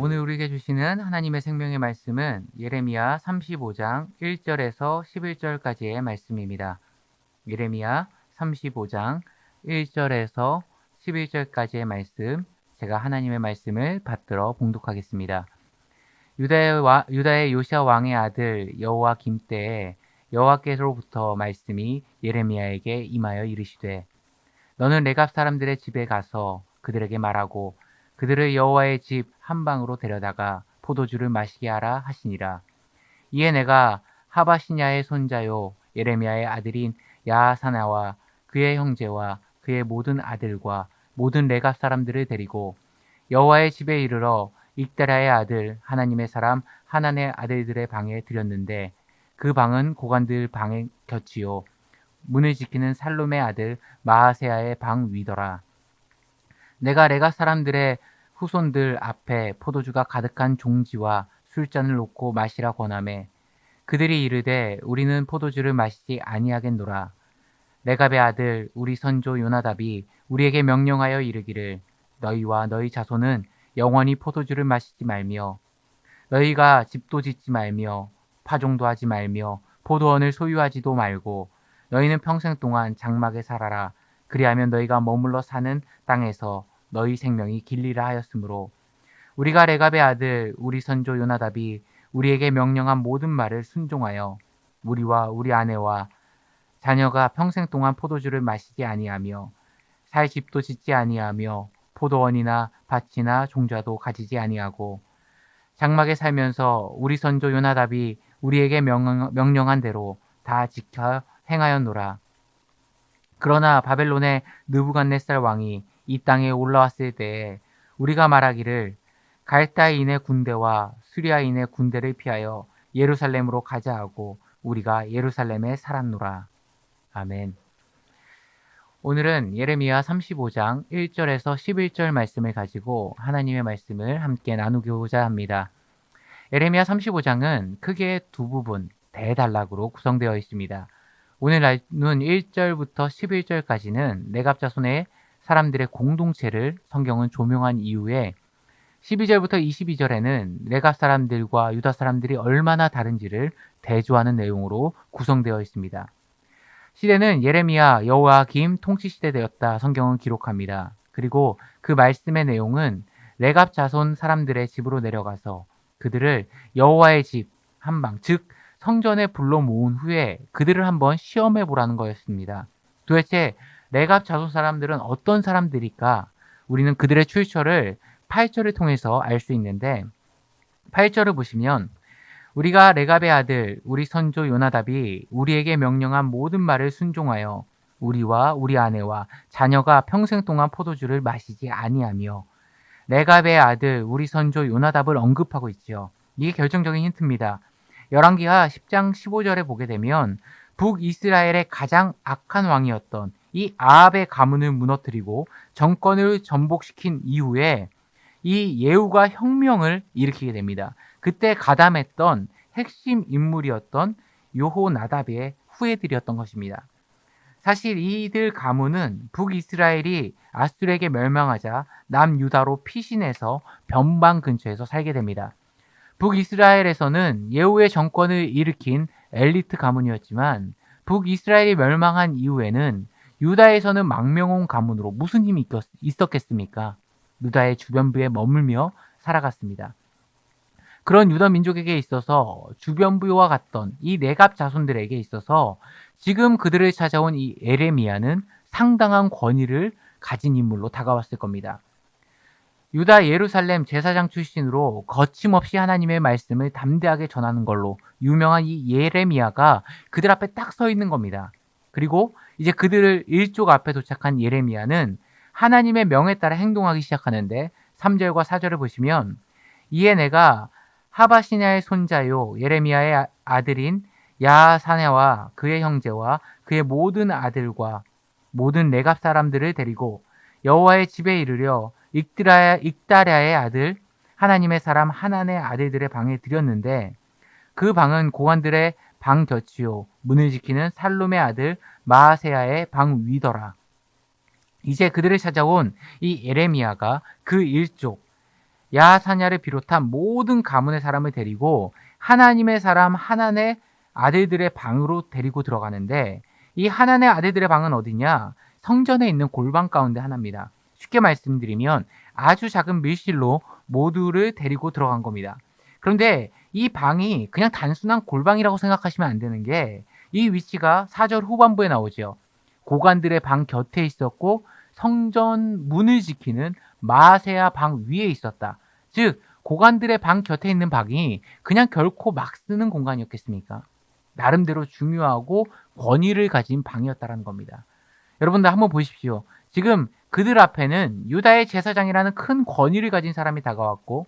오늘 우리에게 주시는 하나님의 생명의 말씀은 예레미야 35장 1절에서 11절까지의 말씀입니다. 예레미야 35장 1절에서 11절까지의 말씀, 제가 하나님의 말씀을 받들어 봉독하겠습니다. 유다의 요시야 왕의 아들 여호와김 때에 여호와께로부터 말씀이 예레미야에게 임하여 이르시되, 너는 레갑 사람들의 집에 가서 그들에게 말하고 그들을 여호와의 집 한 방으로 데려다가 포도주를 마시게 하라 하시니라. 이에 내가 하바시냐의 손자요 예레미야의 아들인 야하사나와 그의 형제와 그의 모든 아들과 모든 레갑 사람들을 데리고 여호와의 집에 이르러 익다랴의 아들 하나님의 사람 하난의 아들들의 방에 들였는데, 그 방은 고관들 방의 곁이요 문을 지키는 살룸의 아들 마아세야의 방 위더라. 내가 레가 사람들의 후손들 앞에 포도주가 가득한 종지와 술잔을 놓고 마시라 권하매, 그들이 이르되 우리는 포도주를 마시지 아니하겠노라. 레갑의 아들 우리 선조 요나답이 우리에게 명령하여 이르기를, 너희와 너희 자손은 영원히 포도주를 마시지 말며 너희가 집도 짓지 말며 파종도 하지 말며 포도원을 소유하지도 말고 너희는 평생 동안 장막에 살아라. 그리하면 너희가 머물러 사는 땅에서 너희 생명이 길리라 하였으므로, 우리가 레갑의 아들 우리 선조 요나답이 우리에게 명령한 모든 말을 순종하여 우리와 우리 아내와 자녀가 평생 동안 포도주를 마시지 아니하며 살 집도 짓지 아니하며 포도원이나 밭이나 종자도 가지지 아니하고 장막에 살면서 우리 선조 요나답이 우리에게 명령한 대로 다 지켜 행하였노라. 그러나 바벨론의 느부갓네살 왕이 이 땅에 올라왔을 때에 우리가 말하기를, 갈다인의 군대와 수리아인의 군대를 피하여 예루살렘으로 가자 하고 우리가 예루살렘에 살았노라. 아멘. 오늘은 예레미야 35장 1절에서 11절 말씀을 가지고 하나님의 말씀을 함께 나누고자 합니다. 예레미야 35장은 크게 두 부분, 대단락으로 구성되어 있습니다. 오늘 나눈 1절부터 11절까지는 레갑 자손의 사람들의 공동체를 성경은 조명한 이후에 12절부터 22절에는 레갑 사람들과 유다 사람들이 얼마나 다른지를 대조하는 내용으로 구성되어 있습니다. 시대는 예레미야 여호와김 통치 시대되었다 성경은 기록합니다. 그리고 그 말씀의 내용은 레갑 자손 사람들의 집으로 내려가서 그들을 여호와의 집 한방, 즉 성전에 불러 모은 후에 그들을 한번 시험해 보라는 거였습니다. 도대체 레갑 자손 사람들은 어떤 사람들일까? 우리는 그들의 출처를 8절을 통해서 알 수 있는데, 8절을 보시면 우리가 레갑의 아들 우리 선조 요나답이 우리에게 명령한 모든 말을 순종하여 우리와 우리 아내와 자녀가 평생 동안 포도주를 마시지 아니하며, 레갑의 아들 우리 선조 요나답을 언급하고 있죠. 이게 결정적인 힌트입니다. 열왕기하 10장 15절에 보게 되면 북이스라엘의 가장 악한 왕이었던 이 아합의 가문을 무너뜨리고 정권을 전복시킨 이후에 이 예후가 혁명을 일으키게 됩니다. 그때 가담했던 핵심 인물이었던 요호나답의 후예들이었던 것입니다. 사실 이들 가문은 북이스라엘이 아수르에게 멸망하자 남유다로 피신해서 변방 근처에서 살게 됩니다. 북이스라엘에서는 예후의 정권을 일으킨 엘리트 가문이었지만 북이스라엘이 멸망한 이후에는 유다에서는 망명온 가문으로 무슨 힘이 있었겠습니까? 유다의 주변부에 머물며 살아갔습니다. 그런 유다 민족에게 있어서 주변부와 같던 이 레갑 자손들에게 있어서 지금 그들을 찾아온 이 예레미야는 상당한 권위를 가진 인물로 다가왔을 겁니다. 유다 예루살렘 제사장 출신으로 거침없이 하나님의 말씀을 담대하게 전하는 걸로 유명한 이 예레미야가 그들 앞에 딱 서 있는 겁니다. 그리고 이제 그들을 일족 앞에 도착한 예레미야는 하나님의 명에 따라 행동하기 시작하는데, 3절과 4절을 보시면 이에 내가 하바시냐의 손자요 예레미야의 아들인 야사냐와 그의 형제와 그의 모든 아들과 모든 레갑 사람들을 데리고 여호와의 집에 이르려 익다랴의 아들 하나님의 사람 하난의 아들들의 방에 들였는데, 그 방은 고관들의 방 곁이요 문을 지키는 살룸의 아들 마아세야의 방 위더라. 이제 그들을 찾아온 이 예레미야가 그 일족 야사냐를 비롯한 모든 가문의 사람을 데리고 하나님의 사람 하난의 아들들의 방으로 데리고 들어가는데, 이 하난의 아들들의 방은 어디냐? 성전에 있는 골방 가운데 하나입니다. 쉽게 말씀드리면 아주 작은 밀실로 모두를 데리고 들어간 겁니다. 그런데 이 방이 그냥 단순한 골방이라고 생각하시면 안 되는 게, 이 위치가 4절 후반부에 나오죠. 고관들의 방 곁에 있었고 성전 문을 지키는 마세야 방 위에 있었다. 즉 고관들의 방 곁에 있는 방이 그냥 결코 막 쓰는 공간이었겠습니까? 나름대로 중요하고 권위를 가진 방이었다는 겁니다. 여러분들 한번 보십시오. 지금 그들 앞에는 유다의 제사장이라는 큰 권위를 가진 사람이 다가왔고,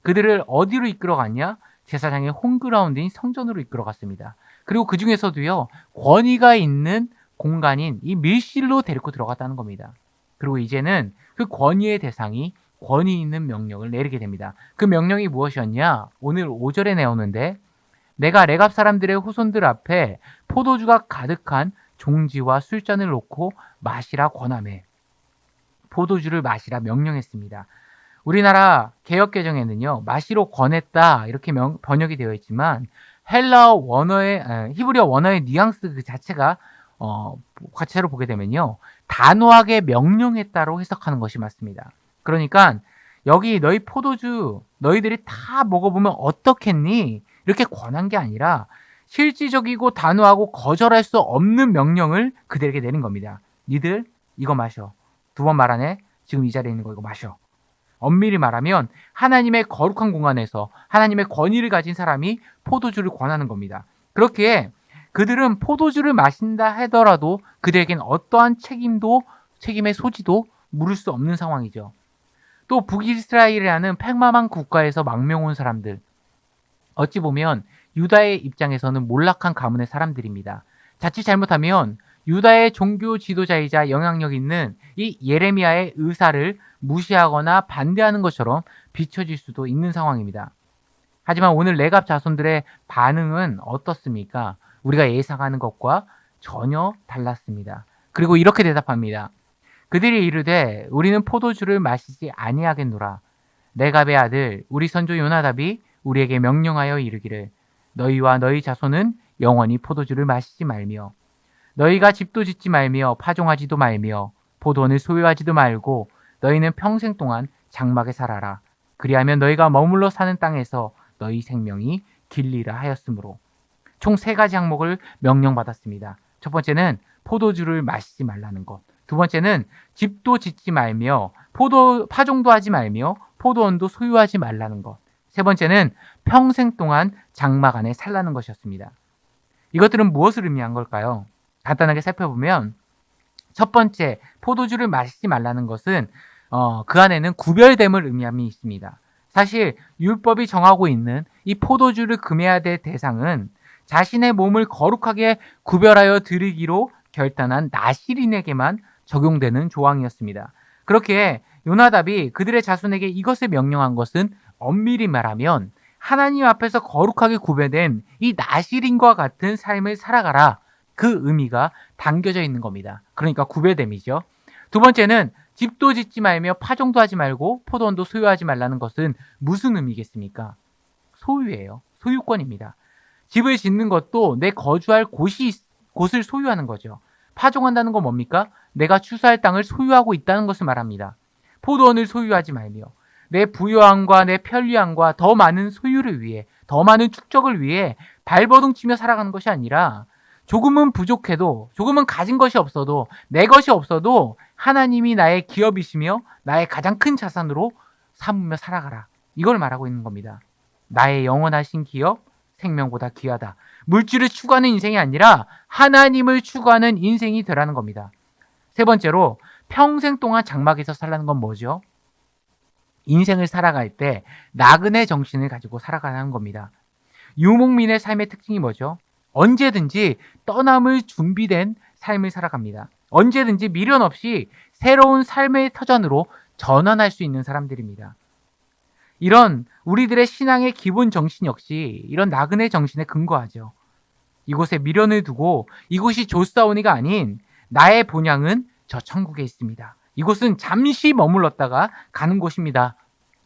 그들을 어디로 이끌어갔냐? 제사장의 홈그라운드인 성전으로 이끌어갔습니다. 그리고 그 중에서도요, 권위가 있는 공간인 이 밀실로 데리고 들어갔다는 겁니다. 그리고 이제는 그 권위의 대상이 권위 있는 명령을 내리게 됩니다. 그 명령이 무엇이었냐? 오늘 5절에 나오는데, 내가 레갑 사람들의 후손들 앞에 포도주가 가득한 종지와 술잔을 놓고 마시라 권하매, 포도주를 마시라 명령했습니다. 우리나라 개역개정에는요, 마시로 권했다 이렇게 번역이 되어 있지만, 헬라어 원어의 히브리어 원어의 뉘앙스 그 자체가 자체로 보게 되면요, 단호하게 명령했다로 해석하는 것이 맞습니다. 그러니까 여기 너희 포도주 너희들이 다 먹어보면 어떻겠니? 이렇게 권한 게 아니라 실질적이고 단호하고 거절할 수 없는 명령을 그들에게 내린 겁니다. 니들 이거 마셔. 2번 말하네. 지금 이 자리에 있는 거 이거 마셔. 엄밀히 말하면 하나님의 거룩한 공간에서 하나님의 권위를 가진 사람이 포도주를 권하는 겁니다. 그렇게 그들은 포도주를 마신다 하더라도 그들에겐 어떠한 책임의 소지도 물을 수 없는 상황이죠. 또 북이스라엘이라는 팽마망 국가에서 망명 온 사람들, 어찌 보면 유다의 입장에서는 몰락한 가문의 사람들입니다. 자칫 잘못하면 유다의 종교 지도자이자 영향력 있는 이 예레미야의 의사를 무시하거나 반대하는 것처럼 비춰질 수도 있는 상황입니다. 하지만 오늘 레갑 자손들의 반응은 어떻습니까? 우리가 예상하는 것과 전혀 달랐습니다. 그리고 이렇게 대답합니다. 그들이 이르되 우리는 포도주를 마시지 아니하겠노라. 레갑의 아들 우리 선조 요나답이 우리에게 명령하여 이르기를 너희와 너희 자손은 영원히 포도주를 마시지 말며 너희가 집도 짓지 말며 파종하지도 말며 포도원을 소유하지도 말고 너희는 평생 동안 장막에 살아라. 그리하면 너희가 머물러 사는 땅에서 너희 생명이 길리라 하였으므로, 총 3가지 항목을 명령받았습니다. 첫 번째는 포도주를 마시지 말라는 것. 2번째는 집도 짓지 말며 파종도 하지 말며 포도원도 소유하지 말라는 것. 3번째는 평생 동안 장막 안에 살라는 것이었습니다. 이것들은 무엇을 의미한 걸까요? 간단하게 살펴보면, 첫 번째 포도주를 마시지 말라는 것은 그 안에는 구별됨을 의미함이 있습니다. 사실 율법이 정하고 있는 이 포도주를 금해야 될 대상은 자신의 몸을 거룩하게 구별하여 드리기로 결단한 나실인에게만 적용되는 조항이었습니다. 그렇게 요나답이 그들의 자손에게 이것을 명령한 것은 엄밀히 말하면 하나님 앞에서 거룩하게 구별된 이 나실인과 같은 삶을 살아가라, 그 의미가 담겨져 있는 겁니다. 그러니까 구별됨이죠. 2번째는 집도 짓지 말며 파종도 하지 말고 포도원도 소유하지 말라는 것은 무슨 의미겠습니까? 소유예요. 소유권입니다. 집을 짓는 것도 내 거주할 곳을 소유하는 거죠. 파종한다는 건 뭡니까? 내가 추수할 땅을 소유하고 있다는 것을 말합니다. 포도원을 소유하지 말며 내 부유함과 내 편리함과 더 많은 소유를 위해, 더 많은 축적을 위해 발버둥치며 살아가는 것이 아니라, 조금은 부족해도, 조금은 가진 것이 없어도, 내 것이 없어도 하나님이 나의 기업이시며 나의 가장 큰 자산으로 삼으며 살아가라. 이걸 말하고 있는 겁니다. 나의 영원하신 기업, 생명보다 귀하다. 물질을 추구하는 인생이 아니라 하나님을 추구하는 인생이 되라는 겁니다. 3번째로 평생 동안 장막에서 살라는 건 뭐죠? 인생을 살아갈 때 나그네 정신을 가지고 살아가는 겁니다. 유목민의 삶의 특징이 뭐죠? 언제든지 떠남을 준비된 삶을 살아갑니다. 언제든지 미련 없이 새로운 삶의 터전으로 전환할 수 있는 사람들입니다. 이런 우리들의 신앙의 기본 정신 역시 이런 나그네 정신에 근거하죠. 이곳에 미련을 두고 이곳이 좋사오니가 아닌 나의 본향은 저 천국에 있습니다. 이곳은 잠시 머물렀다가 가는 곳입니다.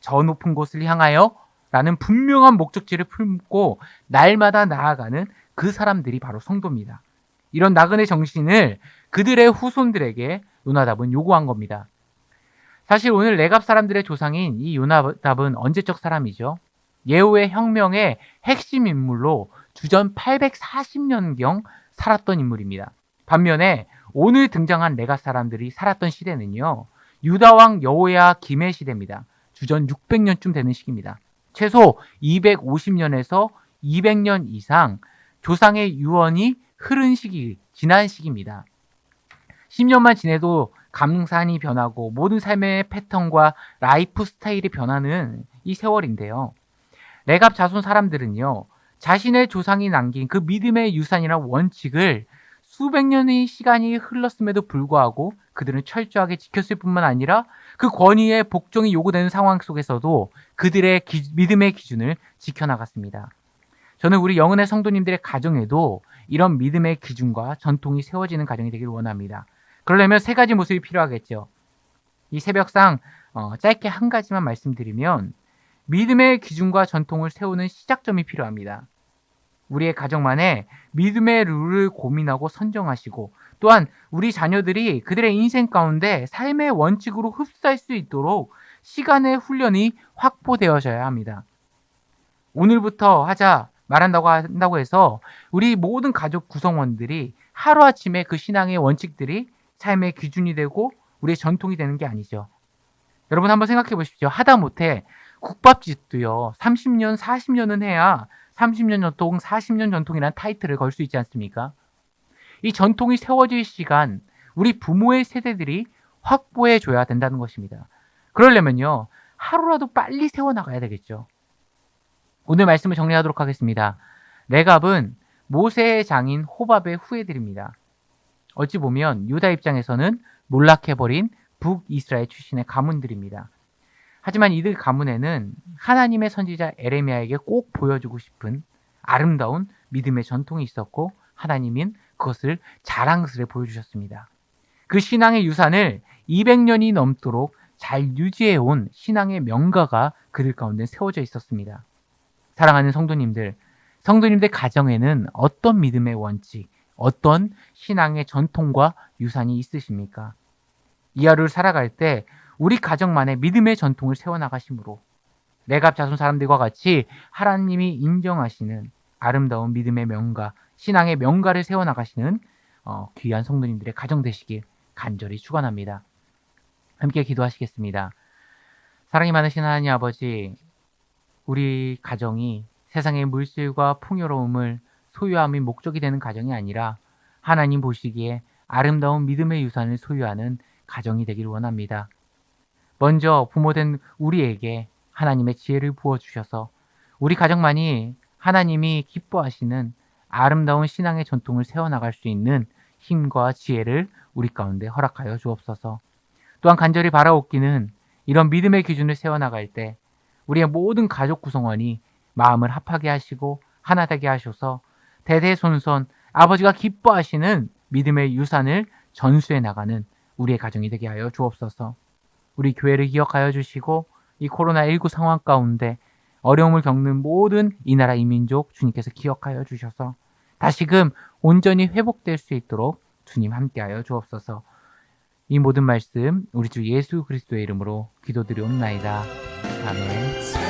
저 높은 곳을 향하여 라는 분명한 목적지를 품고 날마다 나아가는 그 사람들이 바로 성도입니다. 이런 나그네 정신을 그들의 후손들에게 요나답은 요구한 겁니다. 사실 오늘 레갑 사람들의 조상인 이 요나답은 언제적 사람이죠? 예후의 혁명의 핵심 인물로 주전 840년경 살았던 인물입니다. 반면에 오늘 등장한 레갑 사람들이 살았던 시대는요, 유다왕 여호야김의 시대입니다. 주전 600년쯤 되는 시기입니다. 최소 250년에서 200년 이상 조상의 유언이 흐른 시기, 지난 시기입니다. 10년만 지내도 감산이 변하고 모든 삶의 패턴과 라이프 스타일이 변하는 이 세월인데요. 레갑 자손 사람들은요, 자신의 조상이 남긴 그 믿음의 유산이나 원칙을 수백 년의 시간이 흘렀음에도 불구하고 그들은 철저하게 지켰을 뿐만 아니라 그 권위의 복종이 요구되는 상황 속에서도 그들의 믿음의 기준을 지켜나갔습니다. 저는 우리 영은의 성도님들의 가정에도 이런 믿음의 기준과 전통이 세워지는 가정이 되길 원합니다. 그러려면 세 가지 모습이 필요하겠죠. 이 새벽상 짧게 한 가지만 말씀드리면 믿음의 기준과 전통을 세우는 시작점이 필요합니다. 우리의 가정만에 믿음의 룰을 고민하고 선정하시고 또한 우리 자녀들이 그들의 인생 가운데 삶의 원칙으로 흡수할 수 있도록 시간의 훈련이 확보되어져야 합니다. 오늘부터 하자 말한다고 해서 우리 모든 가족 구성원들이 하루아침에 그 신앙의 원칙들이 삶의 기준이 되고 우리의 전통이 되는 게 아니죠. 여러분 한번 생각해 보십시오. 하다못해 국밥집도요. 30년, 40년은 해야 30년 전통, 40년 전통이라는 타이틀을 걸 수 있지 않습니까? 이 전통이 세워질 시간, 우리 부모의 세대들이 확보해 줘야 된다는 것입니다. 그러려면요. 하루라도 빨리 세워나가야 되겠죠. 오늘 말씀을 정리하도록 하겠습니다. 레갑은 모세의 장인 호밥의 후예들입니다. 어찌 보면 유다 입장에서는 몰락해버린 북이스라엘 출신의 가문들입니다. 하지만 이들 가문에는 하나님의 선지자 에레미야에게 꼭 보여주고 싶은 아름다운 믿음의 전통이 있었고 하나님은 그것을 자랑스레 보여주셨습니다. 그 신앙의 유산을 200년이 넘도록 잘 유지해온 신앙의 명가가 그들 가운데 세워져 있었습니다. 사랑하는 성도님들 가정에는 어떤 믿음의 원칙, 어떤 신앙의 전통과 유산이 있으십니까? 이 하루를 살아갈 때 우리 가정만의 믿음의 전통을 세워나가심으로 레갑 자손 사람들과 같이 하나님이 인정하시는 아름다운 믿음의 명가, 신앙의 명가를 세워나가시는 귀한 성도님들의 가정 되시길 간절히 축원합니다. 함께 기도하시겠습니다. 사랑이 많으신 하나님 아버지, 우리 가정이 세상의 물질과 풍요로움을 소유함이 목적이 되는 가정이 아니라 하나님 보시기에 아름다운 믿음의 유산을 소유하는 가정이 되길 원합니다. 먼저 부모된 우리에게 하나님의 지혜를 부어주셔서 우리 가정만이 하나님이 기뻐하시는 아름다운 신앙의 전통을 세워나갈 수 있는 힘과 지혜를 우리 가운데 허락하여 주옵소서. 또한 간절히 바라옵기는 이런 믿음의 기준을 세워나갈 때 우리의 모든 가족 구성원이 마음을 합하게 하시고 하나 되게 하셔서 대대손손 아버지가 기뻐하시는 믿음의 유산을 전수해 나가는 우리의 가정이 되게 하여 주옵소서. 우리 교회를 기억하여 주시고 이 코로나19 상황 가운데 어려움을 겪는 모든 이 나라 이민족 주님께서 기억하여 주셔서 다시금 온전히 회복될 수 있도록 주님 함께하여 주옵소서. 이 모든 말씀 우리 주 예수 그리스도의 이름으로 기도드리옵나이다. 아멘.